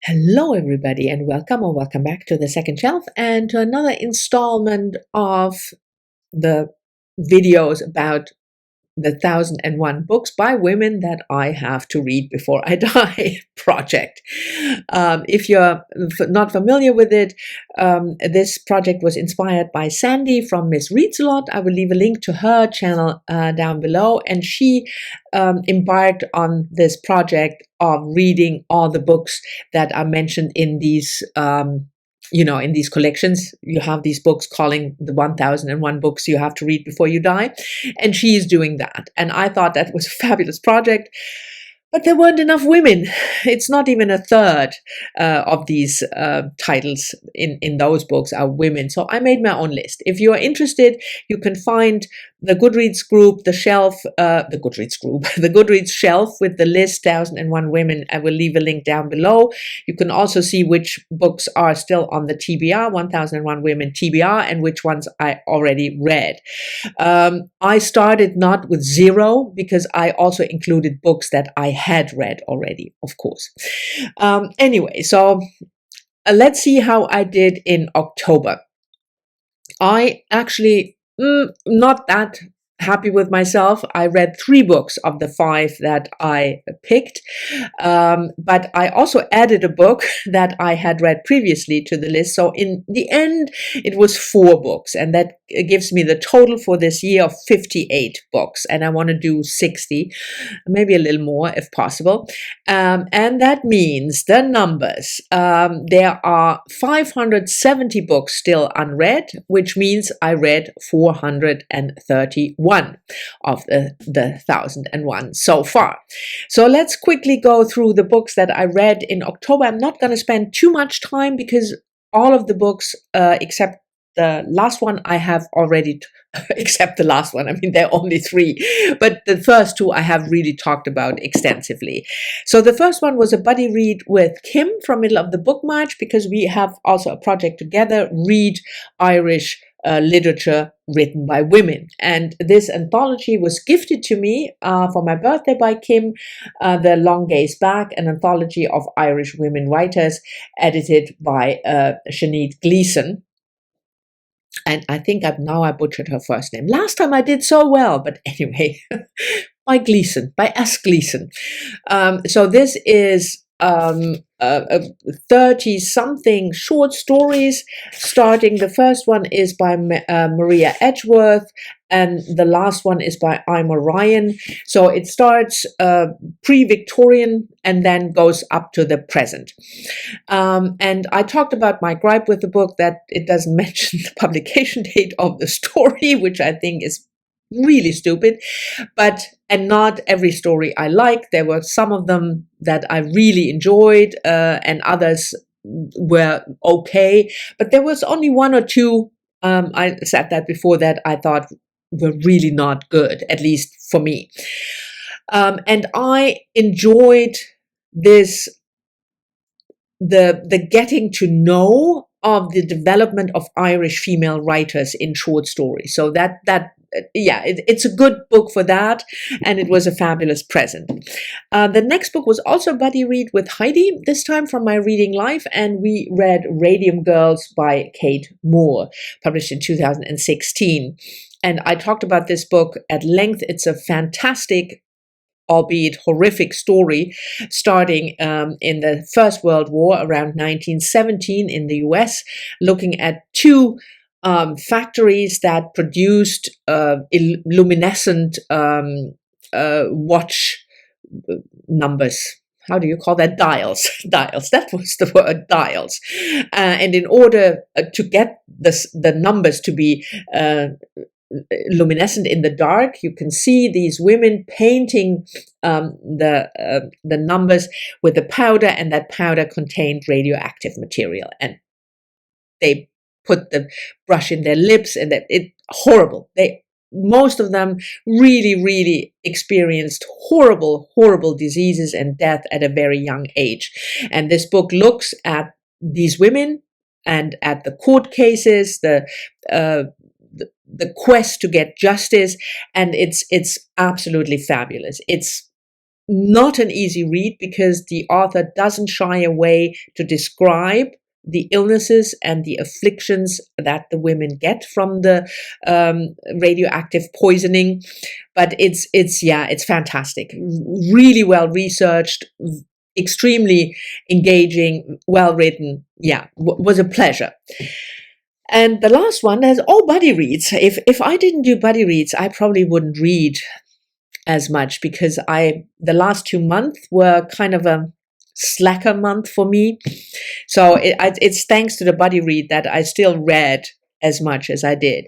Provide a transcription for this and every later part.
Hello, everybody, and welcome or welcome back to the second shelf and to another installment of the videos about the 1001 books by women that I have to read before I die project. If you're not familiar with it, this project was inspired by Sandy from Miss Reads a Lot. I will leave a link to her channel down below, and she embarked on this project of reading all the books that are mentioned in these in these collections. You have these books calling the 1001 books you have to read before you die. And she is doing that. And I thought that was a fabulous project. But there weren't enough women. It's not even a third of these titles in those books are women. So I made my own list. If you are interested, you can find the Goodreads group, the Goodreads shelf with the list 1001 women. I will leave a link down below. You can also see which books are still on the TBR, 1001 women TBR, and which ones I already read. I started not with 0 because I also included books that I had read already, of course. Anyway, so let's see how I did in October. I actually not that happy with myself. I read 3 books of the 5 that I picked, but I also added a book that I had read previously to the list. So in the end, it was 4 books, and that gives me the total for this year of 58 books, and I want to do 60, maybe a little more if possible. And that means the numbers. There are 570 books still unread, which means I read 431 of the 1001 so far. So let's quickly go through the books that I read in October. I'm not going to spend too much time because all of the books, except the last one, I have already, except the last one. I mean, there are only 3, but the first 2 I have really talked about extensively. So the first one was a buddy read with Kim from Middle of the Book March, because we have also a project together, Read Irish Literature written by women. And this anthology was gifted to me for my birthday by Kim, The Long Gaze Back, an anthology of Irish women writers, edited by Sinead Gleeson. And I think I butchered her first name. Last time I did so well, but anyway, by S. Gleeson. So this is 30-something short stories, starting. The first one is by Maria Edgeworth, and the last one is by Ima Ryan. So it starts pre-Victorian and then goes up to the present. And I talked about my gripe with the book, that it doesn't mention the publication date of the story, which I think is really stupid. And not every story I like. There were some of them that I really enjoyed, and others were okay. But there was only 1 or 2, I said that before, that I thought were really not good, at least for me. And I enjoyed this, the getting to know of the development of Irish female writers in short stories. So it's a good book for that, and it was a fabulous present. The next book was also a buddy read with Heidi, this time from my reading life, and we read Radium Girls by Kate Moore, published in 2016. And I talked about this book at length. It's a fantastic, albeit horrific, story starting in the First World War around 1917 in the US, looking at 2 factories that produced luminescent watch numbers. How do you call that? Dials. Dials. That was the word, dials. And in order to get the numbers to be luminescent in the dark, you can see these women painting the numbers with a powder, and that powder contained radioactive material. And they put the brush in their lips, and horrible. Most of them really experienced horrible diseases and death at a very young age. And this book looks at these women and at the court cases, the quest to get justice, and it's absolutely fabulous. It's not an easy read because the author doesn't shy away to describe the illnesses and the afflictions that the women get from the radioactive poisoning. But it's fantastic. Really well researched, extremely engaging, well written. Yeah, was a pleasure. And the last one is buddy reads. If I didn't do buddy reads, I probably wouldn't read as much because the last 2 months were kind of a slacker month for me. So it's thanks to the buddy read that I still read as much as I did.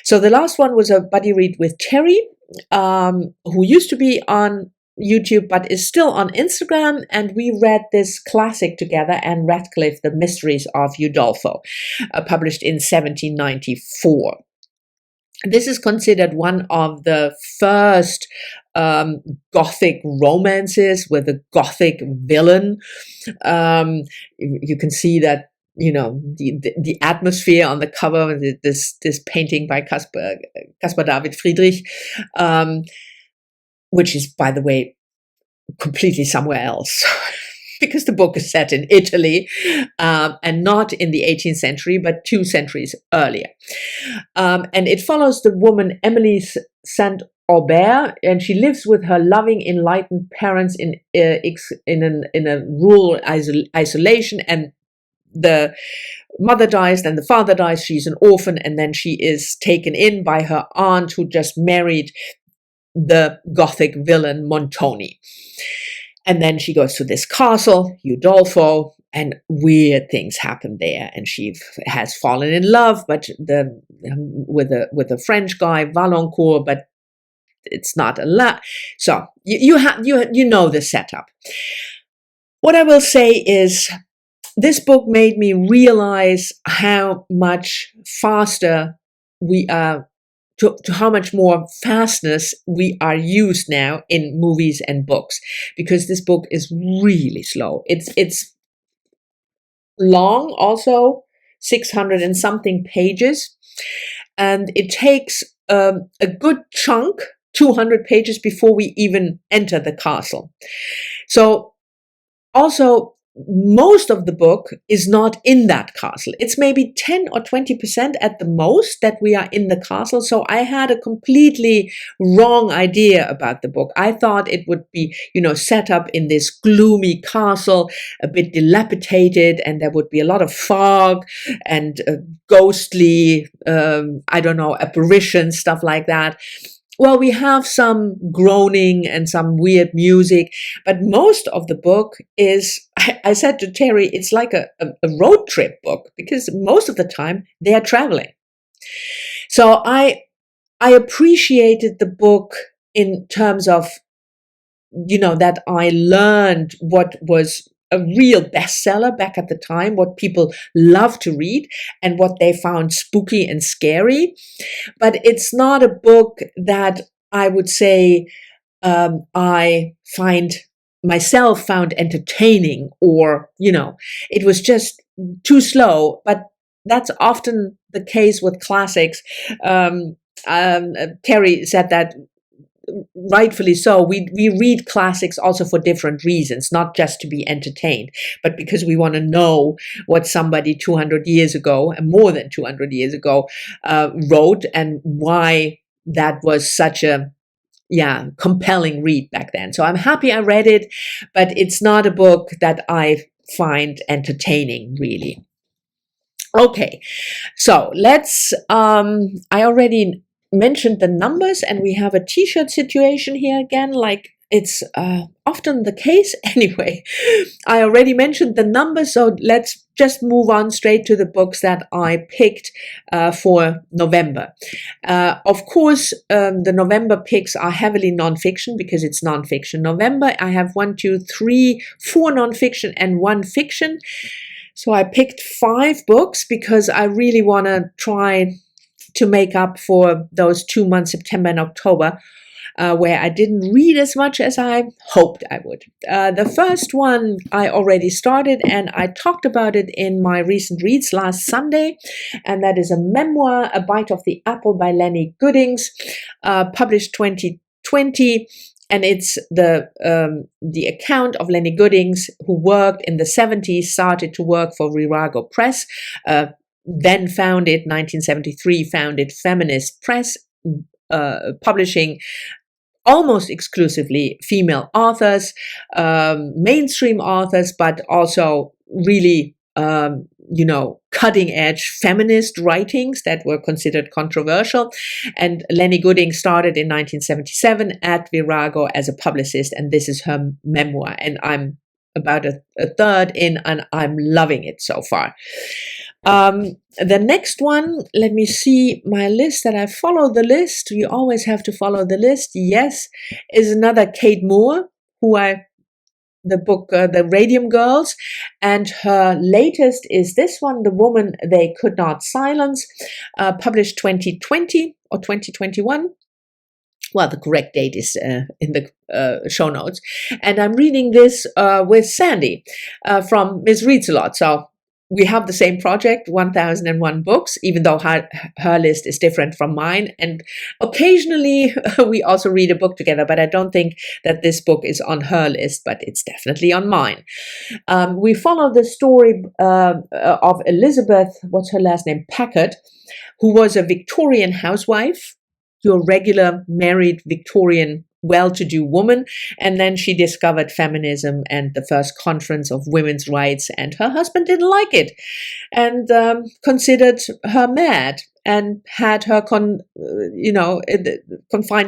So the last one was a buddy read with Terry, who used to be on YouTube but is still on Instagram, and we read this classic together, Anne Radcliffe, The Mysteries of Udolpho, published in 1794. This is considered one of the first Gothic romances with a Gothic villain. You can see that, the atmosphere on the cover, this painting by Caspar David Friedrich, which is, by the way, completely somewhere else. Because the book is set in Italy and not in the 18th century, but 2 centuries earlier. And it follows the woman Emily St. Aubert, and she lives with her loving, enlightened parents in a rural isolation. And the mother dies, then the father dies. She's an orphan, and then she is taken in by her aunt, who just married the Gothic villain Montoni. And then she goes to this castle, Udolpho, and weird things happen there. And she has fallen in love, but with a French guy, Valancourt, but it's not a lot. So you know the setup. What I will say is, this book made me realize how much faster we are. To how much more fastness we are used now in movies and books, because this book is really slow. It's long, also 600 and something pages, and it takes a good chunk, 200 pages, before we even enter the castle. So also, most of the book is not in that castle. It's maybe 10 or 20% at the most that we are in the castle. So I had a completely wrong idea about the book. I thought it would be, set up in this gloomy castle, a bit dilapidated, and there would be a lot of fog and ghostly, apparitions, stuff like that. Well, we have some groaning and some weird music, but most of the book is, I said to Terry, it's like a road trip book, because most of the time they are traveling. So I appreciated the book in terms of, that I learned what was a real bestseller back at the time, what people love to read and what they found spooky and scary. But it's not a book that I would say I found entertaining, or, it was just too slow. But that's often the case with classics. Terry said that, rightfully so. We read classics also for different reasons, not just to be entertained, but because we want to know what somebody 200 years ago, and more than 200 years ago, wrote, and why that was such a compelling read back then. So I'm happy I read it, but it's not a book that I find entertaining, really. Okay, so let's, I already mentioned the numbers, and we have a t-shirt situation here again, like it's often the case. Anyway, I already mentioned the numbers, so let's just move on straight to the books that I picked for November. Of course, the November picks are heavily nonfiction, because it's nonfiction November. I have 4 nonfiction and 1 fiction. So I picked 5 books because I really want to try to make up for those 2 months, September and October, where I didn't read as much as I hoped I would. The first one I already started, and I talked about it in my recent reads last Sunday, and that is a memoir, A Bite of the Apple by Lenny Goodings, published 2020. and it's the account of Lenny Goodings, who worked in the 70s, started to work for Virago Press, then founded, 1973, founded Feminist Press, publishing almost exclusively female authors, mainstream authors, but also really, cutting edge feminist writings that were considered controversial. And Lenny Gooding started in 1977 at Virago as a publicist, and this is her memoir. And I'm about a third in, and I'm loving it so far. The next one, let me see my list that I follow the list. You always have to follow the list. Yes, is another Kate Moore, the book, The Radium Girls, and her latest is this one, The Woman They Could Not Silence, published 2020 or 2021. Well, the correct date is in the show notes. And I'm reading this with Sandy from Ms. Reads a Lot. So we have the same project, 1001 books, even though her list is different from mine. And occasionally we also read a book together, but I don't think that this book is on her list, but it's definitely on mine. We follow the story of Elizabeth, what's her last name, Packard, who was a Victorian housewife, your regular married Victorian well-to-do woman, and then she discovered feminism and the first conference of women's rights, and her husband didn't like it and considered her mad and had her confined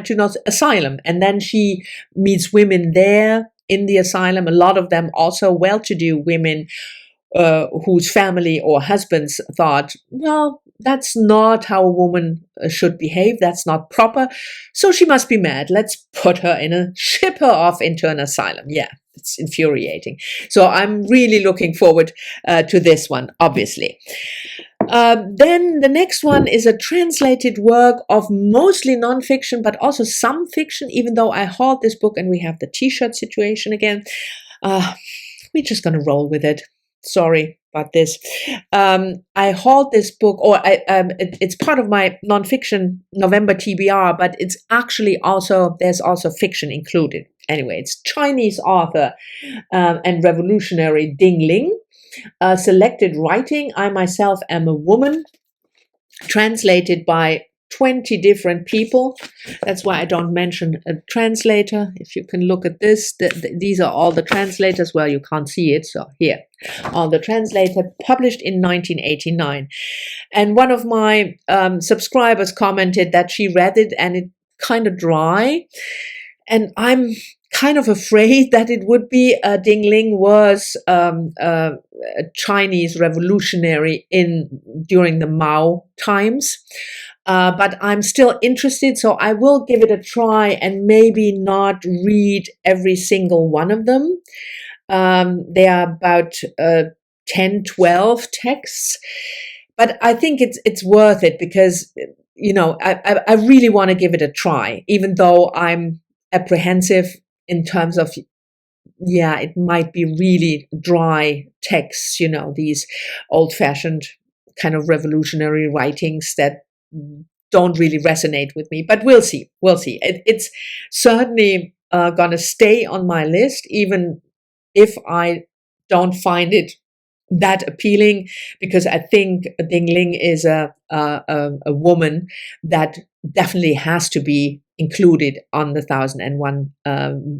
to an asylum. And then she meets women there in the asylum, a lot of them also well-to-do women whose family or husbands thought, well, that's not how a woman should behave. That's not proper. So she must be mad. Let's ship her off into an asylum. Yeah, it's infuriating. So I'm really looking forward to this one, obviously. Then the next one is a translated work of mostly nonfiction, but also some fiction, even though I hauled this book and we have the t-shirt situation again. We're just going to roll with it. Sorry about this. I hauled this book, or it's part of my nonfiction November TBR, but it's actually there's also fiction included. Anyway, it's Chinese author and revolutionary Ding Ling. Selected writing, I myself am a woman, translated by 20 different people. That's why I don't mention a translator. If you can look at this, these are all the translators. Well, you can't see it, so here. All the translator, published in 1989. And one of my subscribers commented that she read it and it's kind of dry. And I'm kind of afraid that it would be. Ding Ling was a Chinese revolutionary during the Mao times. But I'm still interested, so I will give it a try and maybe not read every single one of them. There are about 10, 12 texts, but I think it's worth it because, I really want to give it a try, even though I'm apprehensive in terms of, it might be really dry texts, these old-fashioned kind of revolutionary writings that don't really resonate with me, but we'll see. It's certainly going to stay on my list, even if I don't find it that appealing, because I think Ding Ling is a woman that definitely has to be included on the 1001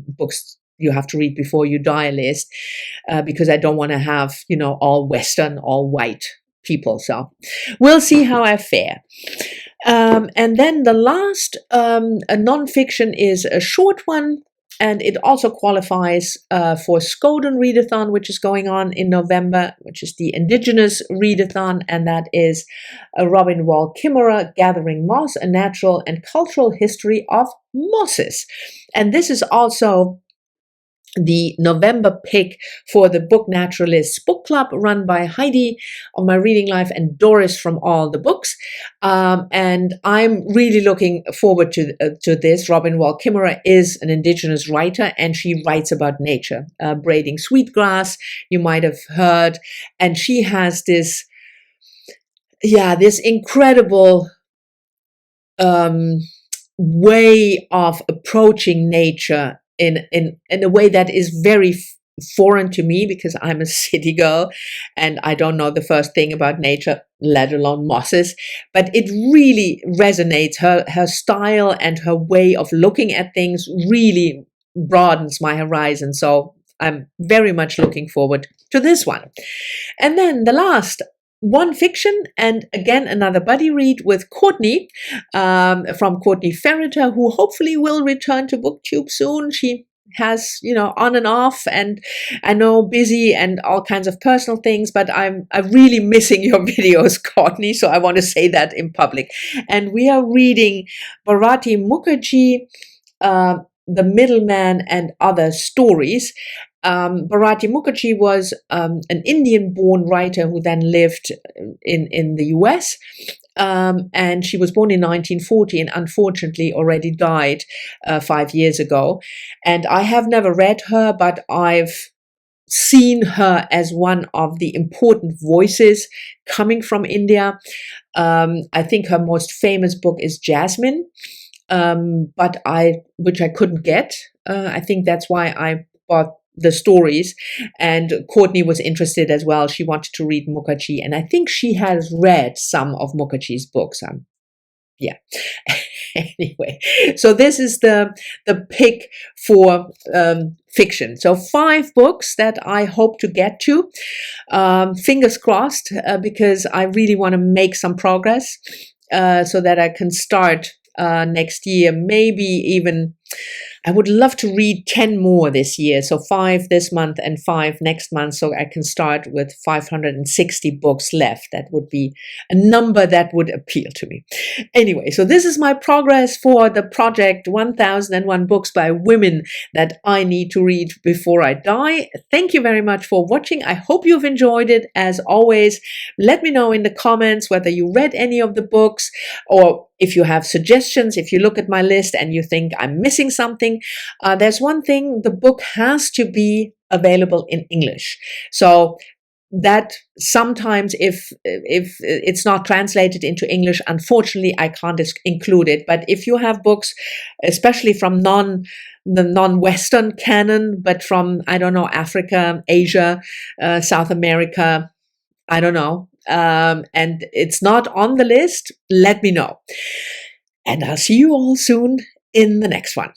books you have to read before you die list, because I don't want to have, all Western, all white people. So we'll see how I fare. And then the last a nonfiction is a short one, and it also qualifies for Skoden Readathon, which is going on in November, which is the Indigenous Readathon, and that is Robin Wall Kimmerer, Gathering Moss, A Natural and Cultural History of Mosses. And this is also the November pick for the Book Naturalists Book Club, run by Heidi of My Reading Life and Doris from All the Books. And I'm really looking forward to this. Robin Wall Kimmerer is an Indigenous writer, and she writes about nature, braiding sweetgrass, you might have heard. And she has this incredible way of approaching nature in a way that is very foreign to me, because I'm a city girl and I don't know the first thing about nature, let alone mosses. But it really resonates. Her style and her way of looking at things really broadens my horizon. So I'm very much looking forward to this one. And then the last one fiction, and again another buddy read with Courtney, from Courtney Ferreter, who hopefully will return to BookTube soon. She has, on and off, and I know busy and all kinds of personal things, but I'm really missing your videos, Courtney, so I want to say that in public. And we are reading Bharati Mukherjee, The Middleman and Other Stories. Bharati Mukherjee was an Indian-born writer who then lived in the US, and she was born in 1940 and unfortunately already died 5 years ago. And I have never read her, but I've seen her as one of the important voices coming from India. I think her most famous book is Jasmine, which I couldn't get. I think that's why I bought the stories, and Courtney was interested as well. She wanted to read Mukherjee, and I think she has read some of Mukherjee's books. Yeah. Anyway, so this is the pick for fiction. So 5 books that I hope to get to. Fingers crossed, because I really want to make some progress, so that I can start next year, maybe even. I would love to read 10 more this year, so 5 this month and 5 next month, so I can start with 560 books left. That would be a number that would appeal to me. Anyway, so this is my progress for the project 1001 Books by Women that I need to read before I die. Thank you very much for watching. I hope you've enjoyed it. As always, let me know in the comments whether you read any of the books, or if you have suggestions. If you look at my list and you think I'm missing something, there's one thing: the book has to be available in English. So that sometimes if it's not translated into English, unfortunately I can't include it. But if you have books, especially from the non-Western canon, but from, I don't know, Africa, Asia, South America, I don't know, and it's not on the list, let me know. And I'll see you all soon in the next one.